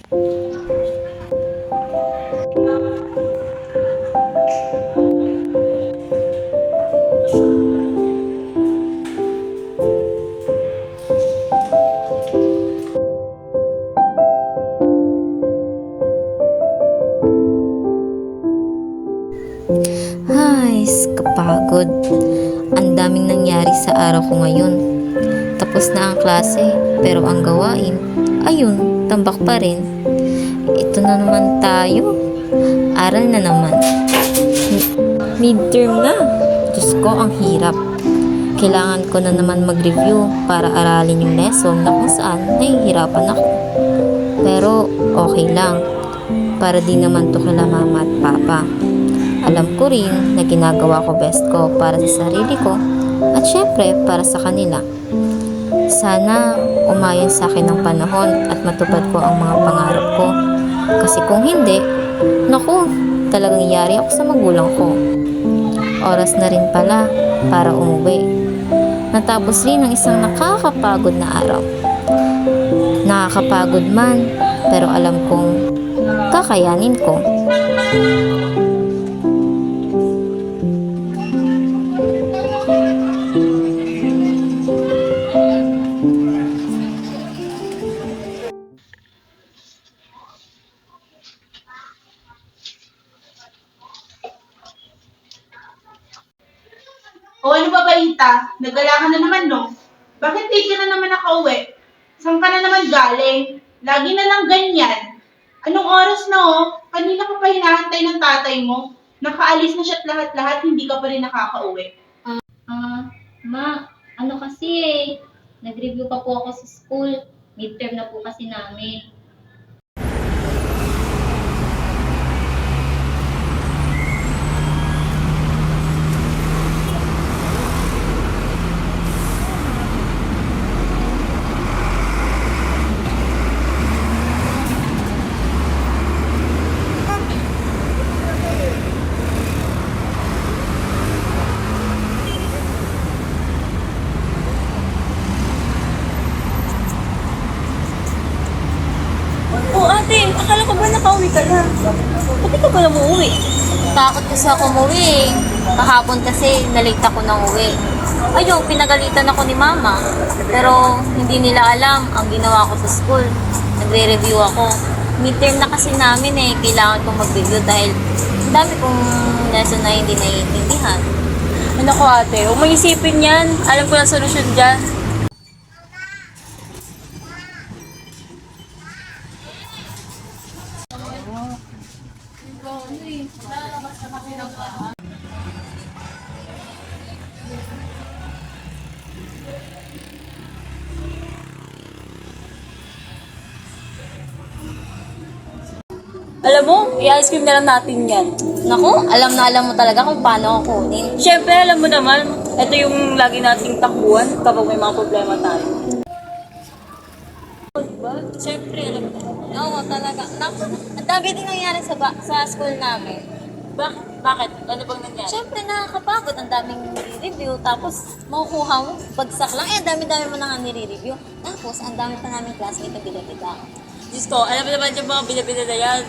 Ay, kapagod. Ang daming nangyari sa araw ko ngayon. Tapos na ang klase, pero ang gawain, ayun, tambak pa rin. Ito na naman tayo. Aral na naman. Midterm na. Diyos ko, ang hirap. Kailangan ko na naman mag-review para aralin yung lesson na kung saan nahihirapan ako. Pero okay lang. Para di naman to kila mama at papa. Alam ko rin na ginagawa ko best ko para sa sarili ko at syempre para sa kanila. Sana umayon sa akin ng panahon at matupad ko ang mga pangarap ko. Kasi kung hindi, naku, talagang yari ako sa magulang ko. Oras na rin pala para umuwi. Natapos rin ang isang nakakapagod na araw. Nakakapagod man, pero alam kong kakayanin ko. O ano ba balita? Nagala ka na naman, no? Bakit late ka na naman nakauwi? Saan ka na naman galing? Lagi na lang ganyan. Anong oras na, oh? Kanina ka pa hinahantay ng tatay mo. Nakaalis na siya't lahat-lahat, hindi ka pa rin nakakauwi. Ma, ano kasi nag-review pa po ako sa school. Midterm na po kasi namin. Oh, ate, akala ko ba nakauwi ka na? Ba't ka pala umuwi? Takot kasi ako umuwi. Kahapon kasi nalate ako ng uwi. Ayun, pinagalitan ako ni mama. Pero hindi nila alam ang ginawa ko sa school. Nagre-review ako. Midterm na kasi namin eh. Kailangan kong mag-review dahil ang dami kong lesson na hindi naiintindihan. Ano ko ate, huwag mo isipin yan. Alam ko na solusyon dyan. Alam mo, i-ice cream na lang natin yan. Naku, alam na alam mo talaga kung paano ako kunin. Siyempre, alam mo naman, ito yung lagi nating takbuhan kapag may mga problema tayo. Diba? Siyempre, alam mo. Oo, talaga. Naku, ang dami din nangyari sa school namin. Bakit? Ano bang nangyari? Siyempre, nakakapagod. Ang daming nire-review. Tapos, makukuha mo, bagsak lang. Eh, ang dami-dami mo na nga nire-review. Tapos, ang dami pa namin classmate na bida-bida. Diyos ko, alam mo naman yung mga binabida na yan.